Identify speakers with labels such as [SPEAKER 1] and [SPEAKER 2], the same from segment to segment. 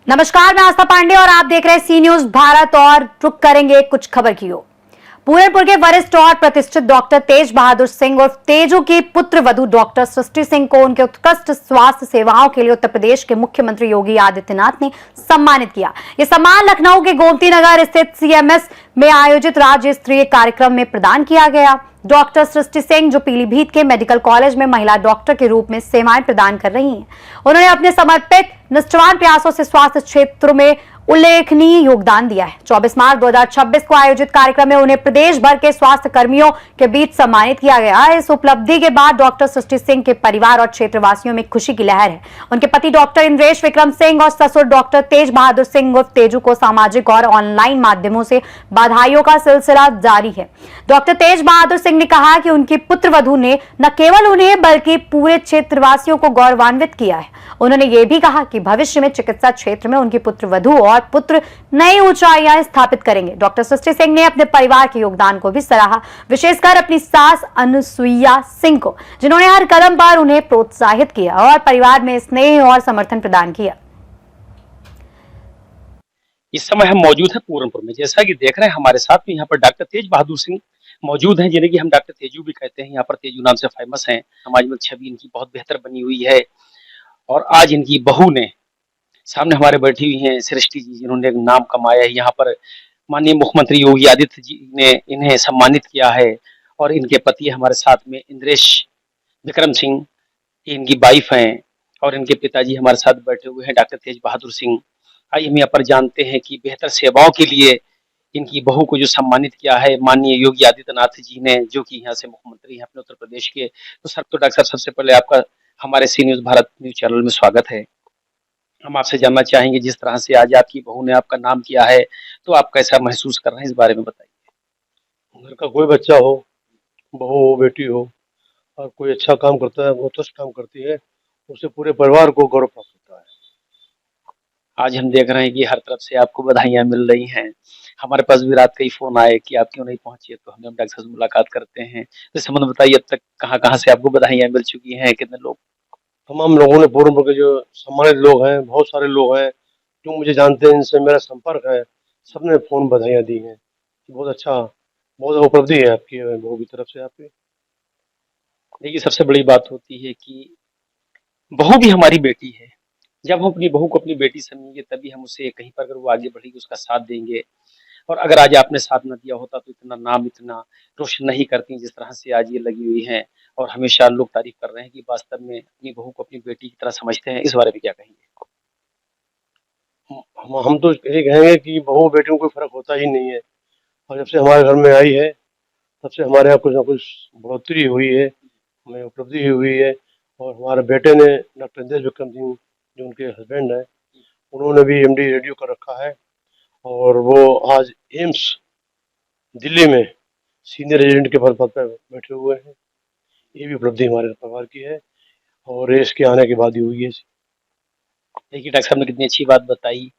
[SPEAKER 1] नमस्कार, मैं आस्था पांडे और आप देख रहे हैं सी न्यूज भारत। और रुक करेंगे कुछ खबर की ओर। पूरनपुर के वरिष्ठ और प्रतिष्ठित डॉक्टर तेज बहादुर सिंह और तेजू की पुत्र वधू डॉक्टर सृष्टि सिंह को उनके उत्कृष्ट स्वास्थ्य सेवाओं के लिए उत्तर प्रदेश के मुख्यमंत्री योगी आदित्यनाथ ने सम्मानित किया। यह सम्मान लखनऊ के गोमती नगर स्थित सीएमएस में आयोजित राज्य स्तरीय कार्यक्रम में प्रदान किया गया। डॉक्टर सृष्टि सिंह, जो पीलीभीत के मेडिकल कॉलेज में महिला डॉक्टर के रूप में सेवाएं प्रदान कर रही हैं, उन्होंने अपने समर्पित निष्ठावान प्रयासों से स्वास्थ्य क्षेत्र में उल्लेखनीय योगदान दिया है। 24 मार्च 2026 को आयोजित कार्यक्रम में उन्हें प्रदेश भर के स्वास्थ्य कर्मियों के बीच सम्मानित किया गया। इस उपलब्धि के बाद डॉक्टर सृष्टि सिंह के परिवार और क्षेत्रवासियों में खुशी की लहर है। उनके पति डॉक्टर इंद्रेश विक्रम सिंह और ससुर डॉक्टर तेज बहादुर सिंह उर्फ तेजू को सामाजिक और ऑनलाइन माध्यमों से बधाइयों का सिलसिला जारी है। डॉक्टर तेज बहादुर सिंह ने कहा कि उनकी पुत्र वधू ने न केवल उन्हें बल्कि पूरे क्षेत्रवासियों को गौरवान्वित किया है। उन्होंने ये भी कहा कि भविष्य में चिकित्सा क्षेत्र में उनकी पुत्र वधू और पुत्र नई ऊंचाइयां स्थापित करेंगे। डॉक्टर सृष्टि सिंह ने अपने परिवार के योगदान को भी सराहा, विशेषकर अपनी सास अनुसुईया सिंह को, जिन्होंने हर कदम पर उन्हें प्रोत्साहित किया और परिवार में स्नेह और समर्थन प्रदान किया।
[SPEAKER 2] इस समय हम मौजूद हैं पूरनपुर में। जैसा कि देख रहे हैं हमारे साथ में यहाँ पर डॉक्टर तेज बहादुर सिंह मौजूद हैं, जिन्हें कि हम डॉक्टर तेजू भी कहते हैं। यहाँ पर तेजू नाम से फेमस हैं। समाज में छवि इनकी बहुत बेहतर बनी हुई है। और आज इनकी बहू ने सामने हमारे बैठी हुई हैं सृष्टि जी, जिन्होंने एक नाम कमाया है। यहाँ पर माननीय मुख्यमंत्री योगी आदित्य जी ने इन्हें सम्मानित किया है। और इनके पति हमारे साथ में इंद्रेश विक्रम सिंह, इनकी वाइफ हैं। और इनके पिताजी हमारे साथ बैठे हुए हैं डॉक्टर तेज बहादुर सिंह। आइए हम यहाँ पर जानते हैं कि बेहतर सेवाओं के लिए इनकी बहू को जो सम्मानित किया है माननीय योगी आदित्यनाथ जी ने, जो कि यहाँ से मुख्यमंत्री हैं अपने उत्तर प्रदेश के। तो सर, तो डॉक्टर साहब, सबसे पहले आपका हमारे सी न्यूज भारत न्यूज चैनल में स्वागत है। हम आपसे जानना चाहेंगे, जिस तरह से आज आपकी बहू ने आपका नाम किया है, तो आप कैसा महसूस कर रहे हैं, इस बारे में बताइए।
[SPEAKER 3] घर का कोई बच्चा हो, बहू हो, बेटी हो, और कोई अच्छा काम करता है, वो उत्कृष्ट काम करती है, उससे पूरे परिवार को गौरव प्राप्त होता है।
[SPEAKER 2] आज हम देख रहे हैं कि हर तरफ से आपको बधाइयां मिल रही हैं। हमारे पास भी रात कई फोन आए कि आप क्यों नहीं पहुंचे, तो हमने डॉक्टर से मुलाकात करते हैं। तो इस संबंध में बताइए, अब तक कहाँ कहाँ से आपको बधाइयां मिल चुकी हैं, कितने लोग?
[SPEAKER 3] तमाम लोगों ने, पूर्व के जो सम्मानित लोग हैं, बहुत सारे लोग हैं जो मुझे जानते हैं, इनसे मेरा संपर्क है, सबने फोन बधाइयाँ दी हैं। बहुत अच्छा, बहुत उपलब्धि है आपकी बहू की तरफ से आपकी।
[SPEAKER 2] देखिए, सबसे बड़ी बात होती है कि बहू भी हमारी बेटी है। जब हम अपनी बहू को अपनी बेटी समझेंगे, तभी हम उसे कहीं पर अगर वो आगे बढ़ेगी उसका साथ देंगे। और अगर आज आपने साथ न दिया होता तो इतना नाम इतना रोशन नहीं करती जिस तरह से आज ये लगी हुई हैं। और हमेशा लोग तारीफ कर रहे हैं कि वास्तव में अपनी बहू को अपनी बेटी की तरह समझते हैं। इस बारे में क्या कहेंगे?
[SPEAKER 3] हम तो यही कहेंगे कि बहू बेटियों को कोई फर्क होता ही नहीं है। और जब से हमारे घर में आई है, तब से हमारे यहाँ कुछ ना कुछ बढ़ोतरी हुई है, हमें उपलब्धि हुई है। और हमारे बेटे ने, डॉक्टर इंद्रेश विक्रम सिंह, जो उनके हस्बैंड हैं, उन्होंने भी एमडी रेडियो कर रखा है। और वो आज एम्स दिल्ली में सीनियर रेजिडेंट के पद पर बैठे हुए हैं। ये भी उपलब्धि हमारे परिवार की है और रेस के आने के बाद ही हुई है।
[SPEAKER 2] देखिए, डॉक्टर साहब ने कितनी अच्छी बात बताई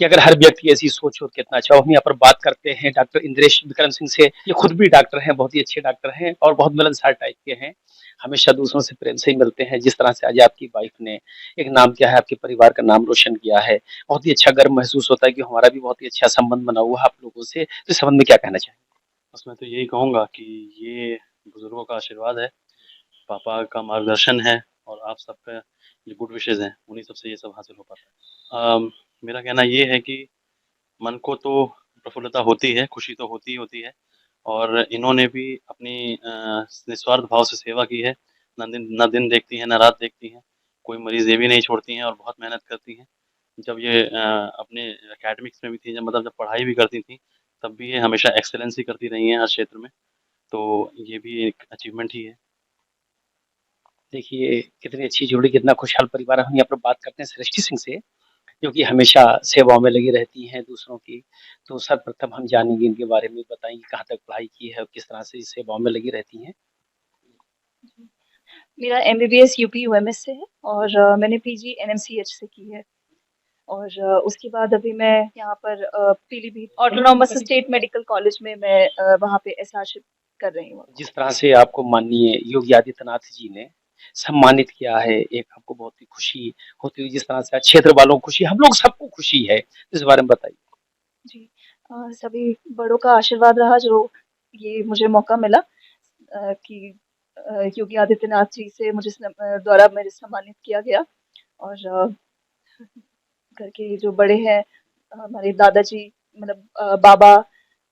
[SPEAKER 2] कि अगर हर व्यक्ति ऐसी सोच हो कितना अच्छा हो। हम यहाँ पर बात करते हैं डॉक्टर इंद्रेश विक्रम सिंह से। ये खुद भी डॉक्टर हैं, बहुत ही अच्छे डॉक्टर हैं और बहुत मिलनसार टाइप के हैं। हमेशा दूसरों से प्रेम से ही मिलते हैं। जिस तरह से आज आपकी वाइफ ने एक नाम किया है, आपके परिवार का नाम रोशन किया है, बहुत ही अच्छा गर्व महसूस होता है कि हमारा भी बहुत ही अच्छा संबंध बना हुआ है आप लोगों से। तो इस संबंध में क्या कहना चाहेंगे?
[SPEAKER 4] बस मैं तो यही कहूँगा कि ये बुजुर्गों का आशीर्वाद है, पापा का मार्गदर्शन है और आप सबका जो गुड विशेज हैं, उन्हीं सबसे ये सब हासिल हो पाता है। मेरा कहना ये है कि मन को तो प्रफुल्लता होती है, खुशी तो होती है। और इन्होंने भी अपनी निस्वार्थ भाव से सेवा की है। न दिन देखती हैं, न रात देखती हैं। कोई मरीज़ ये भी नहीं छोड़ती हैं और बहुत मेहनत करती हैं। जब ये अपने एकेडमिक्स में भी थी, जब पढ़ाई भी करती थीं, तब भी ये हमेशा एक्सेलेंस ही करती रही हैं हर क्षेत्र में। तो ये भी एक अचीवमेंट ही है।
[SPEAKER 2] देखिए, कितनी अच्छी जोड़ी, कितना खुशहाल परिवार है। हम यहाँ पर बात करते हैं सृष्टि सिंह से, जो कि हमेशा सेवाओं में लगी रहती हैं दूसरों की। तो सर्वप्रथम हम जानेंगे इनके बारे में, बताएंगे कहाँ तक पढ़ाई की है और किस तरह से इस सेवाओं में लगी रहती हैं।
[SPEAKER 5] मेरा एमबीबीएस यूपी यूएमएस से है और मैंने पीजी एनएमसीएच से की है। और उसके बाद अभी मैं यहाँ पर Pilibhit autonomous state medical college में मैं वहाँ पे एसआरशिप कर रही हूँ।
[SPEAKER 2] जिस तरह से आपको माननीय योगी आदित्यनाथ जी ने सम्मानित किया है, एक आपको बहुत ही खुशी होती हुई, जिस तरह से क्षेत्र वालों को खुशी, हम लोग सबको खुशी है, इस बारे में बताइए।
[SPEAKER 5] जी। सभी बड़ों का आशीर्वाद रहा जो ये मुझे मौका मिला कि योगी आदित्यनाथ जी से मुझे द्वारा मेरे सम्मानित किया गया और घर के जो बड़े हैं हमारे दादाजी मतलब बाबा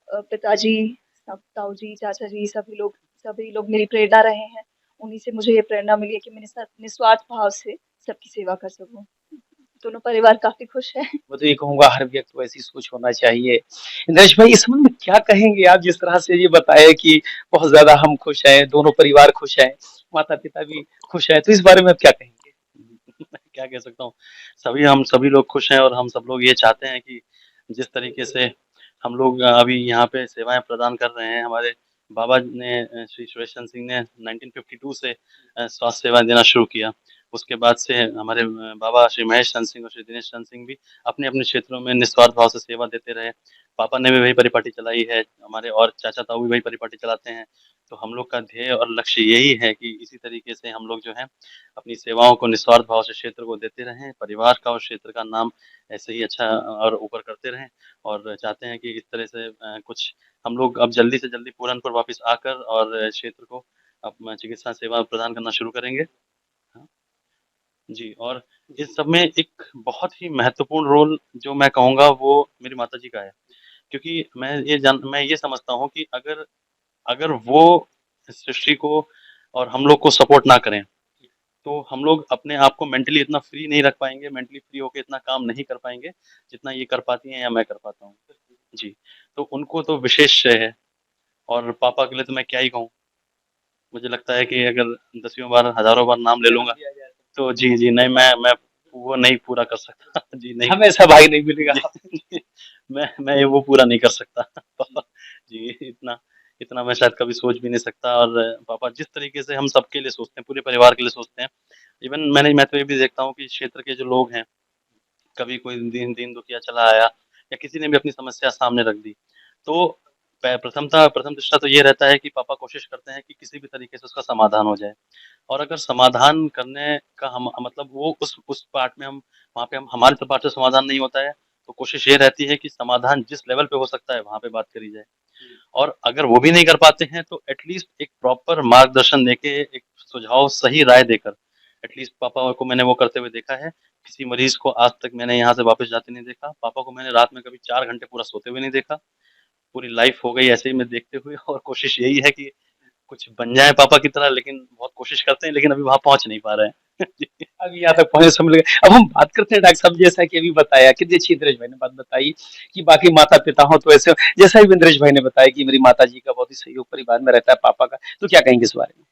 [SPEAKER 5] पिताजी, सब ताऊ जी, चाचा जी सभी लोग मेरी प्रेरणा रहे हैं। उन्हीं से मुझे ये प्रेरणा मिली है कि मैं निस्वार्थ भाव से सबकी सेवा कर सकूँ। दोनों परिवार काफ़ी खुश हैं।
[SPEAKER 2] मैं तो ये कहूँगा हर व्यक्ति को ऐसी सोच होना चाहिए। इंद्रेश भाई इस संबंध में क्या कहेंगे आप, जिस तरह से ये बताया कि बहुत ज़्यादा हम खुश हैं, दोनों परिवार खुश हैं, माता-पिता भी खुश हैं, तो इस बारे में आप क्या कहेंगे?
[SPEAKER 4] मैं क्या कह सकता हूँ, हम सभी लोग खुश हैं और हम सब लोग ये चाहते हैं कि जिस तरीके से हम लोग अभी यहाँ पे सेवाएँ प्रदान कर रहे हैं, हमारे बाबा ने श्री सुरेश चंद्र सिंह ने 1952 से स्वास्थ्य सेवाएँ देना शुरू किया। उसके बाद से हमारे बाबा श्री महेश चंद्र सिंह और श्री दिनेश चंद्र सिंह भी अपने-अपने क्षेत्रों में निस्वार्थ भाव से सेवा देते रहे। पापा ने भी वही परिपाटी चलाई है, हमारे और चाचा ताऊ भी वही परिपाटी चलाते हैं। तो हम लोग का ध्येय और लक्ष्य यही है कि इसी तरीके से हम लोग जो हैं अपनी सेवाओं को निस्वार्थ भाव से क्षेत्र को देते रहें, परिवार का और क्षेत्र का नाम ऐसे ही अच्छा और ऊपर करते रहें और चाहते हैं कि इस तरह से कुछ हम लोग अब जल्दी से जल्दी पूरनपुर वापस आकर और क्षेत्र को अब चिकित्सा सेवा प्रदान करना शुरू करेंगे। हाँ, जी और इस सब में एक बहुत ही महत्वपूर्ण रोल जो मैं कहूँगा वो मेरी माताजी का है। क्योंकि मैं ये समझता हूँ कि अगर अगर वो इस सृष्टि को और हम लोग को सपोर्ट ना करें तो हम लोग अपने आप को मेंटली इतना फ्री नहीं रख पाएँगे, मेंटली फ्री होके इतना काम नहीं कर पाएँगे, जितना ये कर पाती हैं या मैं कर पाता हूँ। जी, तो उनको तो विशेष श्रेय है और पापा के लिए तो मैं क्या ही कहूँ। मुझे लगता है कि अगर दसियों बार, हज़ारों बार नाम ले लूँगा, तो जी, नहीं मैं वो नहीं पूरा कर सकता। जी, नहीं।
[SPEAKER 2] हमें ऐसा भाई नहीं मिलेगा।
[SPEAKER 4] जी, मैं ये वो पूरा नहीं कर सकता। पापा जी, इतना इतना मैं शायद कभी सोच भी नहीं सकता और पापा जिस तरीके से हम सबके लिए सोचते हैं, पूरे परिवार के लिए सोचते हैं। इवन मैं तो ये भी देखता हूँ कि क्षेत्र के जो लोग हैं, कभी कोई दीन दुखिया चला आया या किसी ने भी अपनी समस्या सामने रख दी, तो प्रथम दृष्टया तो ये रहता है कि पापा कोशिश करते हैं कि किसी भी तरीके से उसका समाधान हो जाए। और अगर समाधान करने का हम मतलब वो उस पार्ट में हम वहाँ पे हम हमारी तरफ से समाधान नहीं होता है, तो कोशिश ये रहती है कि समाधान जिस लेवल पे हो सकता है, वहाँ पे बात करी जाए। और अगर वो भी नहीं कर पाते हैं तो एटलीस्ट एक प्रॉपर मार्गदर्शन देके, एक सुझाव सही राय देकर, एटलीस्ट पापा को मैंने वो करते हुए देखा है। किसी मरीज़ को आज तक मैंने यहाँ से वापस जाते नहीं देखा। पापा को मैंने रात में कभी 4 घंटे पूरा सोते हुए नहीं देखा। पूरी लाइफ़ हो गई ऐसे ही मैं देखते हुए और कोशिश यही है कि कुछ बन जाए पापा की तरह, लेकिन बहुत कोशिश करते हैं, लेकिन अभी वहाँ पहुँच नहीं पा रहे हैं। जी।
[SPEAKER 2] अभी यहाँ तक पहुँचे समय लगे। अब हम बात करते हैं डॉक्टर साहब, जैसा कि अभी बताया कि देखिए इंद्रेश भाई ने बात बताई कि बाकी माता-पिता हों तो ऐसे, जैसा भी इंद्रेश भाई ने बताया कि मेरी माताजी का बहुत ही सहयोग परिवार में रहता है, पापा का, तो क्या कहेंगे इस बारे में?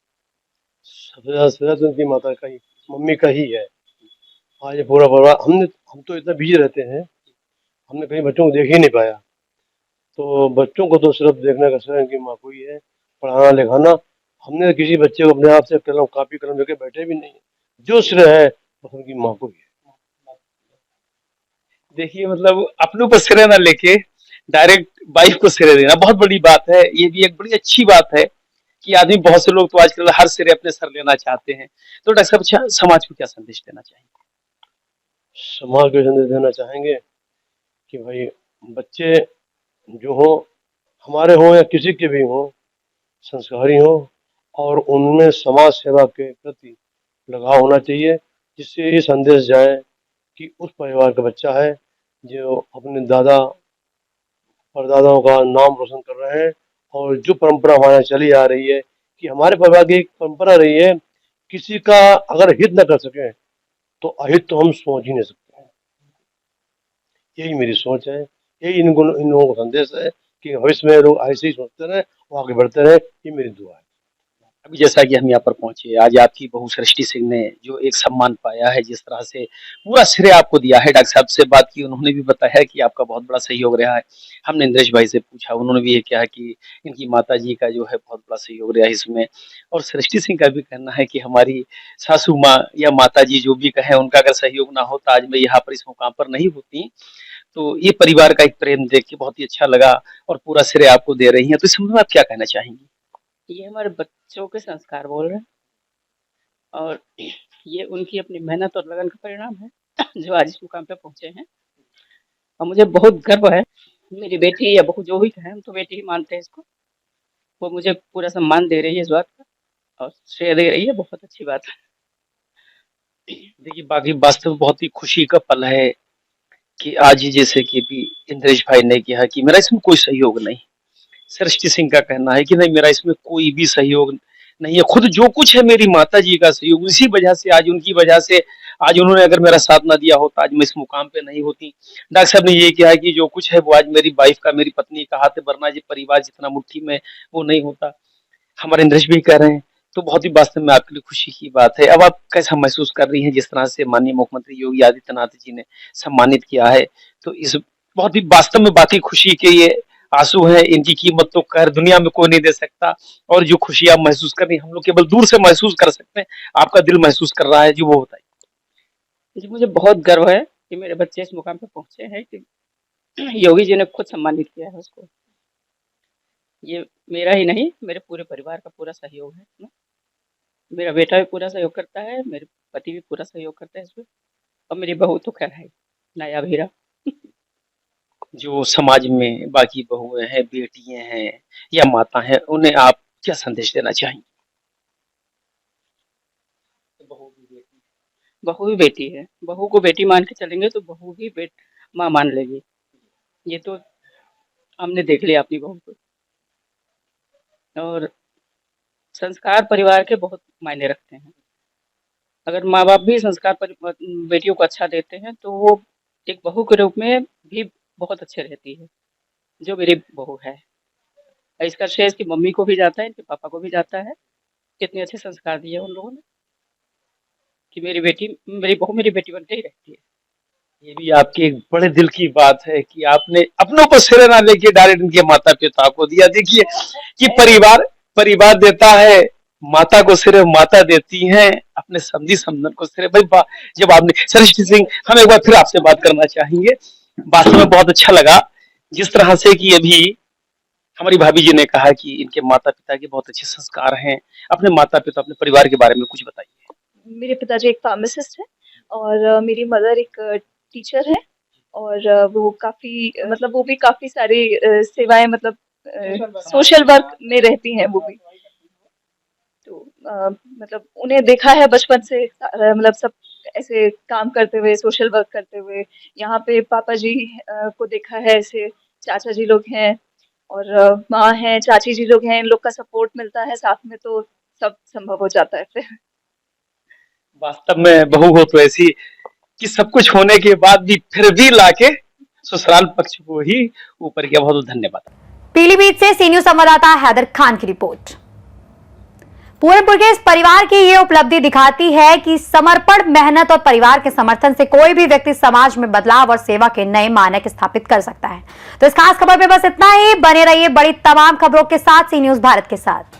[SPEAKER 3] सबसे ज़्यादा श्रेय तो उनकी माता का ही, मम्मी का ही है। आज ये पूरा परिवार हम तो इतना बिज़ी रहते हैं, हमने कहीं बच्चों को देख ही नहीं पाया। तो बच्चों को तो सिर्फ़ देखने का श्रेय उनकी माँ को ही है, पढ़ाना-लिखाना। हमने किसी बच्चे को अपने आप से कलम कॉपी कलम लेके बैठे भी नहीं। जो श्रेय है, बस उनकी माँ को ही है।
[SPEAKER 2] देखिए मतलब अपने ऊपर श्रेय ना लेके डायरेक्ट वाइफ को श्रेय देना बहुत बड़ी बात है। ये भी एक बड़ी अच्छी बात है कि आदमी, बहुत से लोग तो आजकल हर श्रेय अपने सर लेना चाहते हैं। तो डॉक्टर साहब अच्छा, समाज को क्या संदेश देना चाहेंगे?
[SPEAKER 3] समाज को संदेश देना चाहेंगे कि भाई बच्चे जो हों, हमारे हों या किसी के भी हों, संस्कारी हों और उनमें समाज सेवा के प्रति लगाव होना चाहिए, जिससे ये संदेश जाए कि उस परिवार का बच्चा है जो अपने दादा परदादाओं का नाम रोशन कर रहे हैं। और जो परंपरा हमारे यहाँ चली आ रही है कि हमारे परिवार की एक परंपरा रही है, किसी का अगर हित न कर सकें तो अहित तो हम सोच ही नहीं सकते हैं। यही मेरी सोच है, यही इन लोगों को संदेश है कि भविष्य में लोग ऐसे ही सोचते रहें और आगे बढ़ते रहें। ये मेरी दुआ है।
[SPEAKER 2] अभी जैसा कि हम यहाँ पर पहुंचे, आज आपकी बहू सृष्टि सिंह ने जो एक सम्मान पाया है, जिस तरह से पूरा श्रेय आपको दिया है। डॉक्टर साहब से बात की, उन्होंने भी बताया कि आपका बहुत बड़ा सहयोग रहा है। हमने इंद्रेश भाई से पूछा, उन्होंने भी ये कहा कि इनकी माताजी का जो है बहुत बड़ा सहयोग रहा है इसमें। और सृष्टि सिंह का भी कहना है कि हमारी सासू माँ या माताजी जो भी कहे, उनका अगर सहयोग ना होता आज मैं यहाँ पर इस मुकाम पर नहीं होती। तो ये परिवार का एक प्रेम देख के बहुत ही अच्छा लगा और पूरा श्रेय आपको दे रही हैं। तो इस संबंध में आप क्या कहना चाहेंगी?
[SPEAKER 6] ये हमारे बच्चों के संस्कार बोल रहे हैं और ये उनकी अपनी मेहनत और लगन का परिणाम है जो आज इस मुकाम पे पहुंचे हैं। और मुझे बहुत गर्व है, मेरी बेटी या बहू जो भी कहें, हम तो बेटी ही मानते हैं इसको। वो मुझे पूरा सम्मान दे रही है इस बात का और श्रेय दे रही है, बहुत अच्छी बात है।
[SPEAKER 2] देखिए, बाकी वास्तव में बहुत ही खुशी का पल है कि आज जैसे कि भी इंद्रेश भाई ने कहा कि मेरा इसमें कोई सहयोग नहीं। सृष्टि सिंह का कहना है कि नहीं, मेरा इसमें कोई भी सहयोग नहीं है, खुद जो कुछ है मेरी माता जी का सहयोग, इसी वजह से आज, उनकी वजह से आज उन्होंने अगर मेरा साथ ना दिया होता आज मैं इस मुकाम पे नहीं होती। डॉक्टर साहब ने ये कहा कि जो कुछ है वो आज मेरी वाइफ का, मेरी पत्नी का हाथ है, वरना ये परिवार जितना मुट्ठी में वो नहीं होता। हमारे इंद्रेश भी कह रहे हैं, तो बहुत ही वास्तव में आपके लिए खुशी की बात है। अब आप कैसा महसूस कर रही हैं जिस तरह से माननीय मुख्यमंत्री योगी आदित्यनाथ जी ने सम्मानित किया है? तो इस बहुत ही वास्तव में बाकी खुशी के ये आंसू हैं, इनकी कीमत तो खैर दुनिया में कोई नहीं दे सकता। और जो खुशी आप महसूस कर रही हैं हम लोग केवल दूर से महसूस कर सकते हैं, आपका दिल महसूस कर रहा है जी, वो बताइए।
[SPEAKER 6] जी, मुझे बहुत गर्व है कि मेरे बच्चे इस मुकाम पे पहुंचे हैं कि योगी जी ने खुद सम्मानित किया है उसको। ये मेरा ही नहीं, मेरे पूरे परिवार का पूरा सहयोग है इसमें। मेरा बेटा भी पूरा सहयोग करता है, मेरे पति भी पूरा सहयोग करते हैं इसमें, और मेरी बहू तो खैर है नायाब हीरा।
[SPEAKER 2] जो समाज में बाकी बहुएं हैं, बेटियां हैं या माता हैं, उन्हें आप क्या संदेश देना चाहेंगे?
[SPEAKER 6] बहू भी बेटी है, बहू को बेटी मान के चलेंगे तो बहू भी माँ मान लेगी। ये तो हमने देख लिया अपनी बहू को। और संस्कार परिवार के बहुत मायने रखते हैं। अगर माँ बाप भी संस्कार बेटियों को अच्छा देते हैं तो वो एक बहू के रूप में भी बहुत अच्छे रहती है, जो मेरी बहू है। इसका श्रेय इसकी मम्मी को भी जाता है, इनके पापा को भी जाता है। कितने अच्छे संस्कार दिए उन लोगों ने कि मेरी बहू मेरी बेटी बन के ही रहती है।
[SPEAKER 2] ये भी आपके एक बड़े दिल की बात है कि आपने अपनों पर सिर ना लेके डायरेक्ट इनके माता पिता को दिया। देखिए कि परिवार देता है, माता को सिर्फ माता देती हैं, अपने समझी समझन को सिर्फ भाई। जब आपने सृष्टि सिंह, हम एक बार फिर आपसे बात करना चाहेंगे। वास्तव में बहुत अच्छा लगा जिस तरह से कि अभी हमारी भाभी जी ने कहा कि इनके माता पिता के बहुत अच्छे संस्कार हैं। अपने माता पिता, अपने परिवार के बारे में कुछ बताइए।
[SPEAKER 5] मेरे पिताजी एक फार्मासिस्ट हैं और मेरी मदर एक टीचर है और वो काफ़ी मतलब वो भी काफ़ी सारी सेवाएं मतलब सोशल वर्क में रहती हैं वो भी। तो मतलब उन्हें देखा है बचपन से मतलब सब ऐसे काम करते हुए, सोशल वर्क करते हुए। यहाँ पे पापा जी को देखा है, ऐसे चाचा जी लोग हैं और माँ हैं, चाची जी लोग हैं, इन लोग का सपोर्ट मिलता है साथ में तो सब संभव हो जाता है फिर।
[SPEAKER 2] वास्तव में बहू हो तो ऐसी कि सब कुछ होने के बाद भी फिर भी लाके ससुराल पक्ष को ही ऊपर किया। बहुत बहुत धन्यवाद।
[SPEAKER 1] पीलीभीत से सी न्यूज संवाददाता हैदर खान की रिपोर्ट। पूरनपुर के इस परिवार की ये उपलब्धि दिखाती है कि समर्पण, मेहनत और परिवार के समर्थन से कोई भी व्यक्ति समाज में बदलाव और सेवा के नए मानक स्थापित कर सकता है। तो इस खास खबर में बस इतना ही। बने रहिए बड़ी तमाम खबरों के साथ सी न्यूज भारत के साथ।